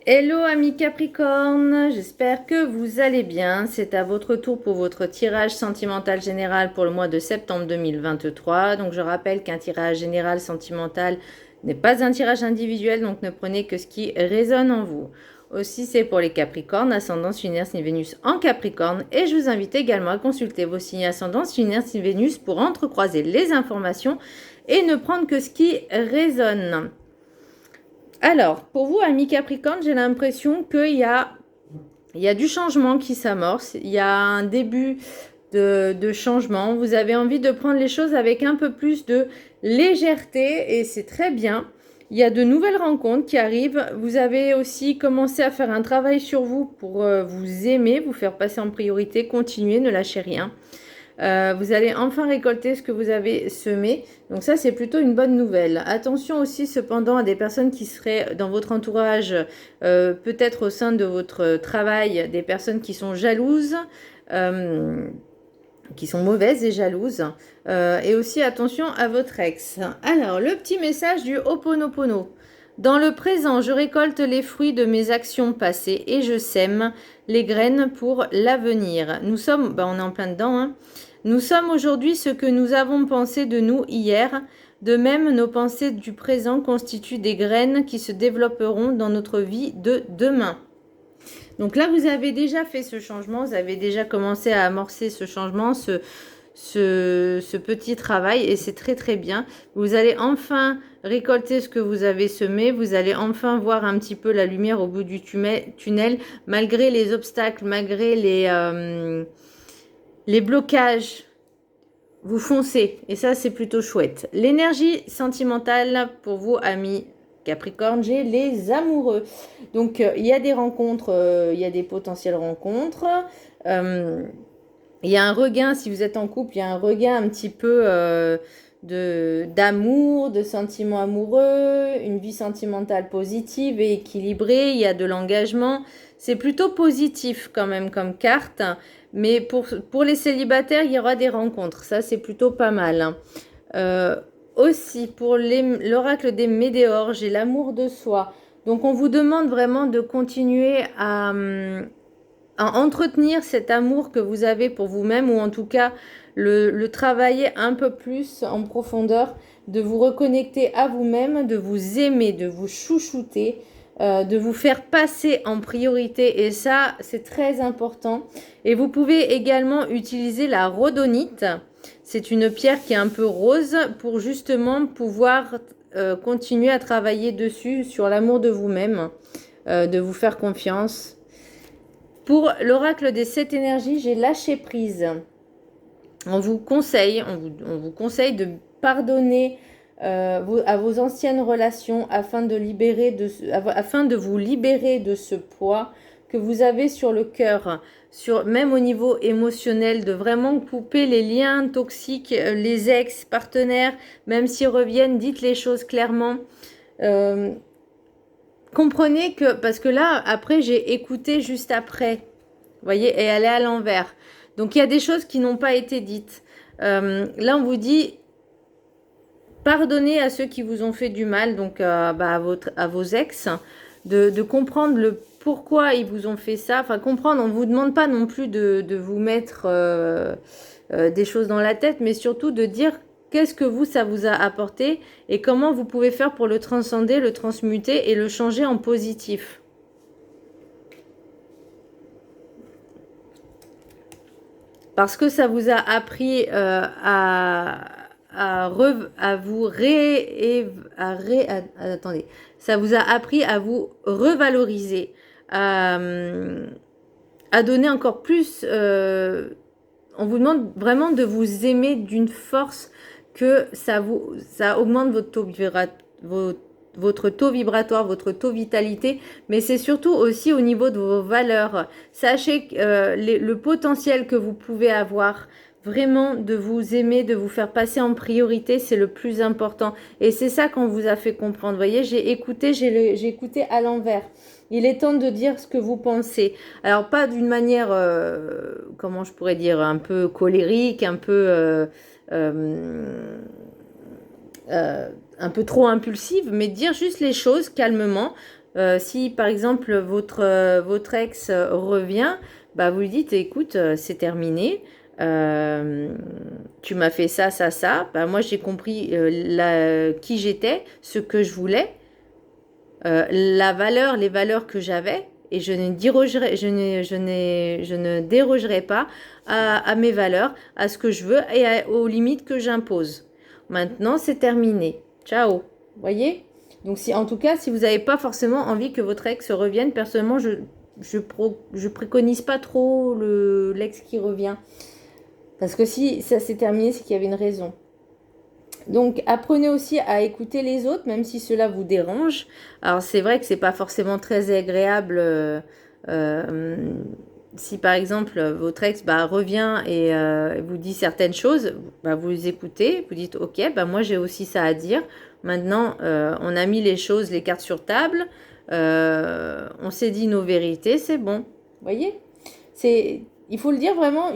Hello amis Capricorne, j'espère que vous allez bien. C'est à votre tour pour votre tirage sentimental général pour le mois de septembre 2023. Donc je rappelle qu'un tirage général sentimental n'est pas un tirage individuel, donc ne prenez que ce qui résonne en vous. Aussi c'est pour les Capricornes, ascendance lunaire signe Vénus en Capricorne. Et je vous invite également à consulter vos signes ascendance lunaire signe Vénus pour entrecroiser les informations et ne prendre que ce qui résonne. Alors, pour vous, amis Capricorne, j'ai l'impression qu'il y a du changement qui s'amorce. Il y a un début de changement. Vous avez envie de prendre les choses avec un peu plus de légèreté et c'est très bien. Il y a de nouvelles rencontres qui arrivent. Vous avez aussi commencé à faire un travail sur vous pour vous aimer, vous faire passer en priorité. Continuez, ne lâchez rien. Vous allez enfin récolter ce que vous avez semé. Donc ça, c'est plutôt une bonne nouvelle. Attention aussi cependant à des personnes qui seraient dans votre entourage, peut-être au sein de votre travail, des personnes qui sont jalouses, qui sont mauvaises et jalouses. Et aussi attention à votre ex. Alors, le petit message du Ho'oponopono. Dans le présent, je récolte les fruits de mes actions passées et je sème les graines pour l'avenir. Nous sommes, on est en plein dedans, hein. Nous sommes aujourd'hui ce que nous avons pensé de nous hier. De même, nos pensées du présent constituent des graines qui se développeront dans notre vie de demain. Donc là, vous avez déjà fait ce changement, vous avez déjà commencé à amorcer ce changement, ce petit travail et c'est très très bien. Vous allez enfin récolter ce que vous avez semé, vous allez enfin voir un petit peu la lumière au bout du tunnel, malgré les obstacles, malgré les blocages. Vous foncez et ça c'est plutôt chouette. L'énergie sentimentale pour vous amis Capricorne, j'ai les amoureux. Donc il y a des rencontres, il y a des potentielles rencontres. Il y a un regain, si vous êtes en couple, il y a un regain un petit peu d'amour, de sentiments amoureux, une vie sentimentale positive et équilibrée, il y a de l'engagement. C'est plutôt positif quand même comme carte, mais pour les célibataires, il y aura des rencontres. Ça, c'est plutôt pas mal. Aussi, pour l'oracle des météores, j'ai l'amour de soi. Donc, on vous demande vraiment de continuer à entretenir cet amour que vous avez pour vous-même, ou en tout cas le travailler un peu plus en profondeur, de vous reconnecter à vous-même, de vous aimer, de vous chouchouter, de vous faire passer en priorité, et ça c'est très important. Et vous pouvez également utiliser la rhodonite, c'est une pierre qui est un peu rose pour justement pouvoir continuer à travailler dessus, sur l'amour de vous-même, de vous faire confiance. Pour l'oracle des 7 énergies, j'ai lâché prise. On vous conseille de pardonner à vos anciennes relations afin de vous libérer de ce poids que vous avez sur le cœur, même au niveau émotionnel, de vraiment couper les liens toxiques, les ex-partenaires, même s'ils reviennent, dites les choses clairement. Comprenez que, parce que là, après, j'ai écouté juste après, vous voyez, et elle est à l'envers. Donc, il y a des choses qui n'ont pas été dites. Là, on vous dit, pardonnez à ceux qui vous ont fait du mal, donc à vos ex, de comprendre le pourquoi ils vous ont fait ça. Enfin, comprendre, on ne vous demande pas non plus de vous mettre des choses dans la tête, mais surtout de dire qu'est-ce que ça vous a apporté et comment vous pouvez faire pour le transcender, le transmuter et le changer en positif. Parce que ça vous a appris attendez, ça vous a appris à vous revaloriser, à donner encore plus. On vous demande vraiment de vous aimer d'une force que ça augmente votre taux vibratoire, votre taux vitalité, mais c'est surtout aussi au niveau de vos valeurs. Sachez que le potentiel que vous pouvez avoir, vraiment de vous aimer, de vous faire passer en priorité, c'est le plus important. Et c'est ça qu'on vous a fait comprendre. Vous voyez, j'ai écouté à l'envers. Il est temps de dire ce que vous pensez. Alors, pas d'une manière, comment je pourrais dire, un peu colérique, un peu trop impulsive, mais dire juste les choses calmement. Si par exemple votre ex revient, bah vous lui dites, écoute, c'est terminé. Tu m'as fait ça, ça, ça. Bah, moi j'ai compris qui j'étais, ce que je voulais, les valeurs que j'avais, et je ne dérogerai pas à mes valeurs, à ce que je veux et aux limites que j'impose. Maintenant, c'est terminé. Ciao. Voyez? Donc, si, en tout cas, si vous n'avez pas forcément envie que votre ex revienne, personnellement, je préconise pas trop l'ex qui revient. Parce que si ça s'est terminé, c'est qu'il y avait une raison. Donc, apprenez aussi à écouter les autres, même si cela vous dérange. Alors, c'est vrai que c'est pas forcément très agréable si, par exemple, votre ex revient et vous dit certaines choses, vous écoutez, vous dites, ok, moi j'ai aussi ça à dire. Maintenant, on a mis les choses, les cartes sur table, on s'est dit nos vérités, c'est bon. Vous voyez? Il faut le dire vraiment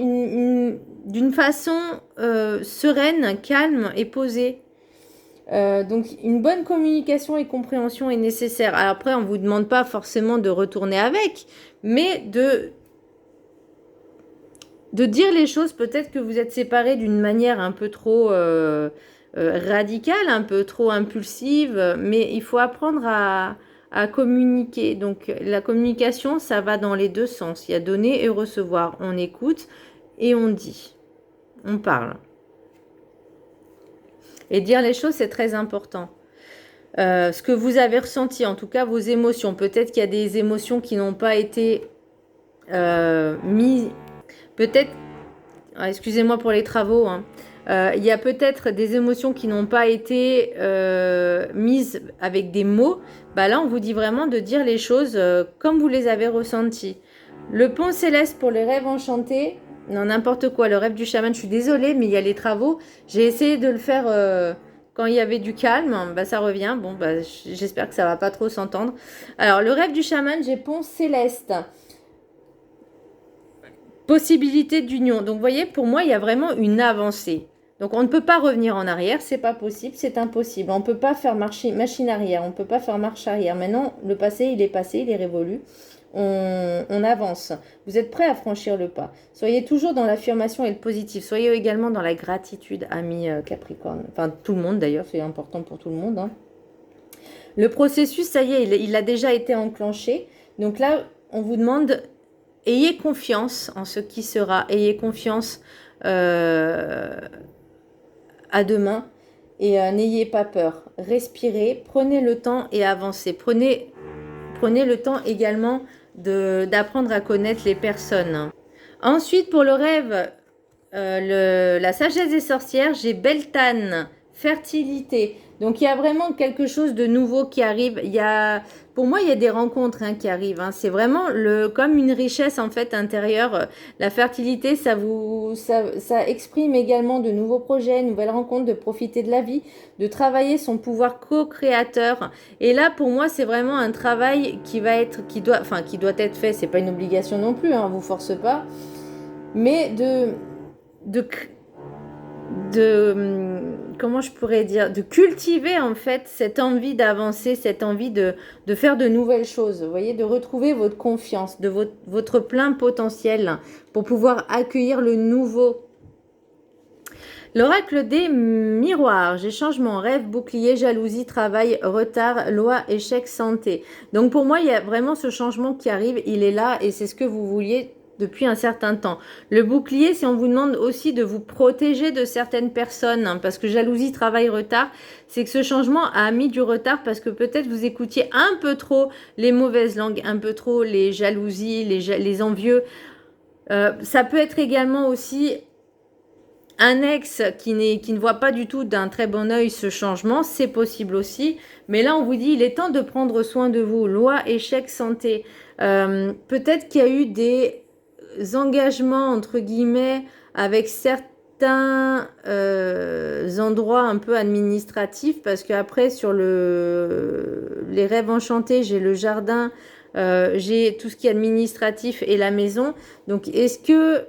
d'une façon sereine, calme et posée. Donc une bonne communication et compréhension est nécessaire. Alors après, on ne vous demande pas forcément de retourner avec, mais de dire les choses. Peut-être que vous êtes séparés d'une manière un peu trop radicale, un peu trop impulsive, mais il faut apprendre à communiquer. Donc la communication, ça va dans les deux sens. Il y a donner et recevoir. On écoute et on dit. On parle. Et dire les choses, c'est très important. Ce que vous avez ressenti, en tout cas vos émotions. Peut-être qu'il y a des émotions qui n'ont pas été mises. Peut-être, excusez-moi pour les travaux, hein. Il y a peut-être des émotions qui n'ont pas été mises avec des mots. Là, on vous dit vraiment de dire les choses comme vous les avez ressenties. Le pont céleste pour les rêves enchantés. Non, n'importe quoi, le rêve du chaman. Je suis désolée, mais il y a les travaux. J'ai essayé de le faire quand il y avait du calme. Ça revient. Bon, j'espère que ça va pas trop s'entendre. Alors, le rêve du chaman, j'ai pont céleste. Possibilité d'union. Donc, vous voyez, pour moi, il y a vraiment une avancée. Donc, on ne peut pas revenir en arrière. C'est pas possible, c'est impossible. On ne peut pas faire machine arrière. On ne peut pas faire marche arrière. Maintenant, le passé, il est révolu. On avance. Vous êtes prêt à franchir le pas. Soyez toujours dans l'affirmation et le positif. Soyez également dans la gratitude, amis Capricorne. Enfin, tout le monde d'ailleurs, c'est important pour tout le monde. Hein. Le processus, ça y est, il a déjà été enclenché. Donc là, on vous demande, ayez confiance en ce qui sera. Ayez confiance à demain. Et n'ayez pas peur. Respirez, prenez le temps et avancez. Prenez le temps également d'apprendre à connaître les personnes. Ensuite, pour le rêve, la sagesse des sorcières, j'ai Beltane, fertilité. Donc, il y a vraiment quelque chose de nouveau qui arrive. Pour moi, il y a des rencontres qui arrivent. Hein. C'est vraiment comme une richesse en fait intérieure. La fertilité, ça exprime également de nouveaux projets, nouvelles rencontres, de profiter de la vie, de travailler son pouvoir co-créateur. Et là, pour moi, c'est vraiment un travail qui doit être fait. C'est pas une obligation non plus. Hein, vous force pas, mais comment je pourrais dire, de cultiver en fait cette envie d'avancer, cette envie de faire de nouvelles choses, vous voyez, de retrouver votre confiance, de votre plein potentiel pour pouvoir accueillir le nouveau. L'oracle des miroirs, j'ai changement, rêve, bouclier, jalousie, travail, retard, loi, échec, santé. Donc pour moi, il y a vraiment ce changement qui arrive, il est là et c'est ce que vous vouliez depuis un certain temps. Le bouclier, si on vous demande aussi de vous protéger de certaines personnes, hein, parce que jalousie, travail, retard, c'est que ce changement a mis du retard parce que peut-être vous écoutiez un peu trop les mauvaises langues, un peu trop les jalousies, les envieux. Ça peut être également aussi un ex qui ne voit pas du tout d'un très bon œil ce changement, c'est possible aussi. Mais là, on vous dit, il est temps de prendre soin de vous. Loi, échec, santé. Peut-être qu'il y a eu des engagements, entre guillemets, avec certains endroits un peu administratifs, parce qu'après, sur les rêves enchantés, j'ai le jardin, j'ai tout ce qui est administratif et la maison. Donc, est-ce que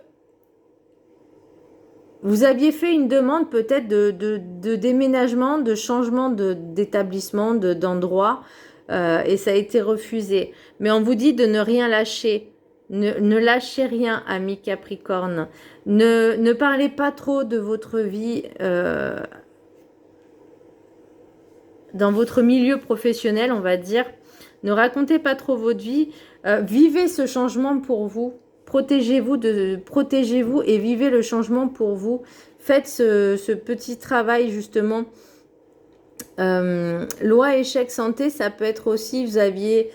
vous aviez fait une demande peut-être de déménagement, de changement d'établissement, d'endroit. et ça a été refusé. Mais on vous dit de ne rien lâcher. Ne lâchez rien, amis Capricorne. Ne parlez pas trop de votre vie dans votre milieu professionnel, on va dire. Ne racontez pas trop votre vie. Vivez ce changement pour vous. Protégez-vous et vivez le changement pour vous. Faites ce petit travail justement. Loi échec santé, ça peut être aussi, vous aviez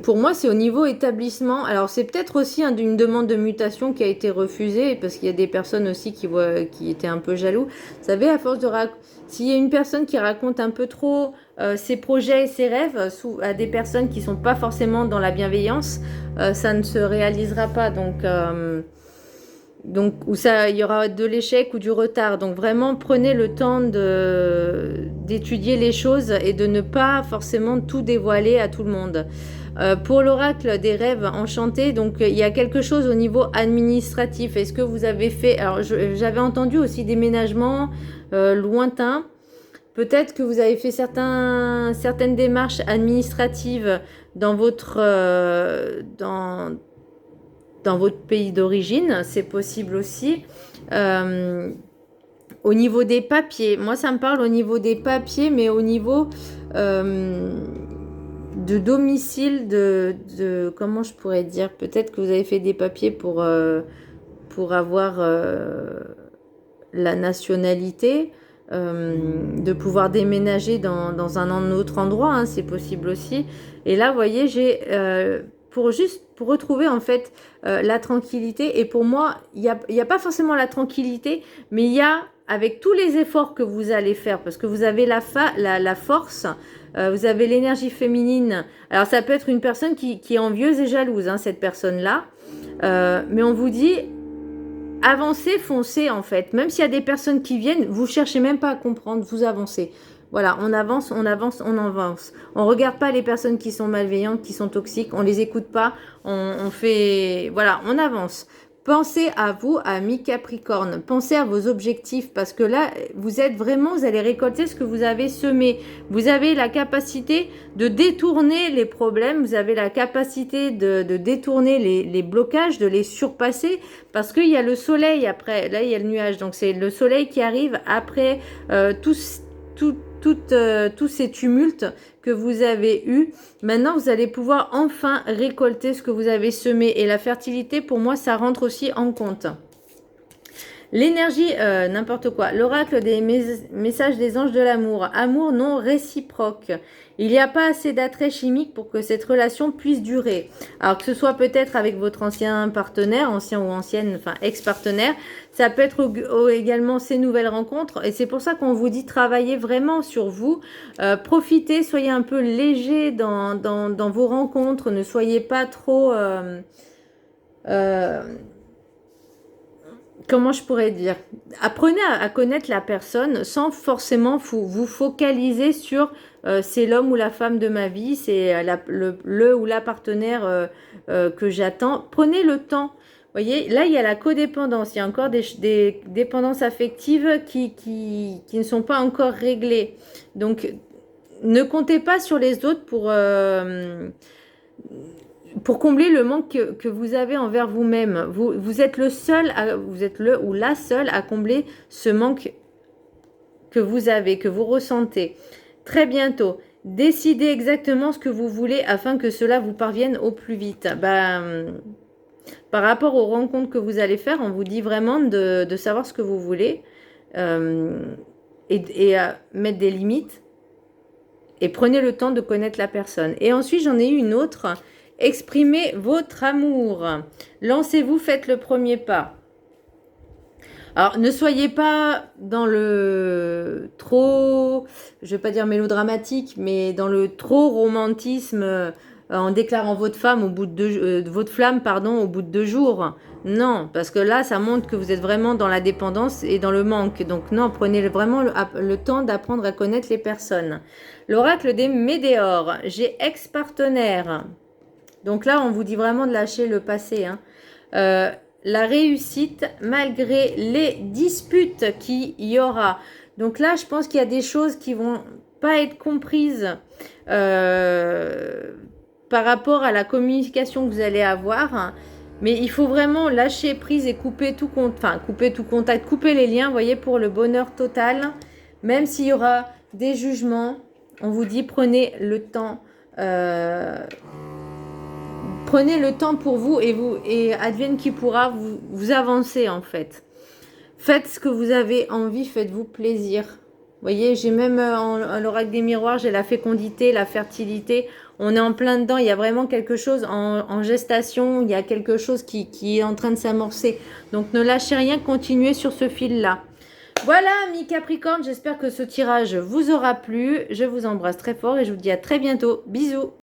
pour moi, c'est au niveau établissement. Alors, c'est peut-être aussi une demande de mutation qui a été refusée, parce qu'il y a des personnes aussi qui étaient un peu jaloux. Vous savez, à force de s'il y a une personne qui raconte un peu trop ses projets et ses rêves à des personnes qui sont pas forcément dans la bienveillance, ça ne se réalisera pas. Donc il y aura de l'échec ou du retard. Donc vraiment, prenez le temps d'étudier les choses et de ne pas forcément tout dévoiler à tout le monde. Pour l'oracle des rêves enchantés, donc il y a quelque chose au niveau administratif. Est-ce que vous avez fait... Alors j'avais entendu aussi déménagement lointain. Peut-être que vous avez fait certaines démarches administratives dans votre pays d'origine, c'est possible aussi. Au niveau des papiers, moi ça me parle au niveau des papiers, mais au niveau de domicile, comment je pourrais dire, peut-être que vous avez fait des papiers pour avoir la nationalité, de pouvoir déménager dans un autre endroit, hein, c'est possible aussi. Et là, vous voyez, j'ai pour retrouver en fait la tranquillité. Et pour moi, il y a pas forcément la tranquillité, mais il y a, avec tous les efforts que vous allez faire, parce que vous avez la force, vous avez l'énergie féminine. Alors ça peut être une personne qui est envieuse et jalouse, hein, cette personne-là. Mais on vous dit, avancez, foncez en fait. Même s'il y a des personnes qui viennent, vous cherchez même pas à comprendre, vous avancez. Voilà, on avance, on avance, on avance. On regarde pas les personnes qui sont malveillantes, qui sont toxiques, on les écoute pas, on fait... Voilà, on avance. Pensez à vous, amis Capricorne. Pensez à vos objectifs parce que là, vous allez récolter ce que vous avez semé. Vous avez la capacité de détourner les problèmes. Vous avez la capacité de détourner les blocages, de les surpasser parce qu'il y a le soleil après. Là, il y a le nuage. Donc, c'est le soleil qui arrive après tous ces tumultes que vous avez eus. Maintenant, vous allez pouvoir enfin récolter ce que vous avez semé. Et la fertilité, pour moi, ça rentre aussi en compte. L'énergie, n'importe quoi. L'oracle des messages des anges de l'amour. Amour non réciproque. Il n'y a pas assez d'attrait chimique pour que cette relation puisse durer. Alors que ce soit peut-être avec votre ancien partenaire, ancien ou ancienne, enfin ex-partenaire. Ça peut être également ces nouvelles rencontres. Et c'est pour ça qu'on vous dit travailler vraiment sur vous. Profitez, soyez un peu léger dans vos rencontres. Ne soyez pas trop... comment je pourrais dire? Apprenez à connaître la personne sans forcément vous focaliser sur c'est l'homme ou la femme de ma vie, c'est le ou la partenaire que j'attends. Prenez le temps. Vous voyez, là, il y a la codépendance. Il y a encore des dépendances affectives qui ne sont pas encore réglées. Donc, ne comptez pas sur les autres pour combler le manque que vous avez envers vous-même. Vous êtes vous êtes le ou la seule à combler ce manque que vous avez, que vous ressentez. Très bientôt, décidez exactement ce que vous voulez afin que cela vous parvienne au plus vite. Par rapport aux rencontres que vous allez faire, on vous dit vraiment de savoir ce que vous voulez et mettre des limites. Et prenez le temps de connaître la personne. Et ensuite, j'en ai eu une autre. Exprimez votre amour. Lancez-vous, faites le premier pas. Alors, ne soyez pas dans le trop, je ne vais pas dire mélodramatique, mais dans le trop romantisme en déclarant votre flamme au bout de 2 jours. Non, parce que là, ça montre que vous êtes vraiment dans la dépendance et dans le manque. Donc non, prenez vraiment le temps d'apprendre à connaître les personnes. L'oracle des météores. J'ai ex-partenaire. Donc là, on vous dit vraiment de lâcher le passé. Hein. La réussite malgré les disputes qu'il y aura. Donc là, je pense qu'il y a des choses qui vont pas être comprises par rapport à la communication que vous allez avoir. Mais il faut vraiment lâcher prise et couper tout contact, couper les liens, vous voyez, pour le bonheur total. Même s'il y aura des jugements, on vous dit prenez le temps. Prenez le temps pour vous et advienne qui pourra, vous avancez en fait. Faites ce que vous avez envie, faites-vous plaisir. Vous voyez, j'ai même en l'oracle des miroirs, j'ai la fécondité, la fertilité. On est en plein dedans, il y a vraiment quelque chose en gestation, il y a quelque chose qui est en train de s'amorcer. Donc ne lâchez rien, continuez sur ce fil-là. Voilà, amis Capricorne, j'espère que ce tirage vous aura plu. Je vous embrasse très fort et je vous dis à très bientôt. Bisous.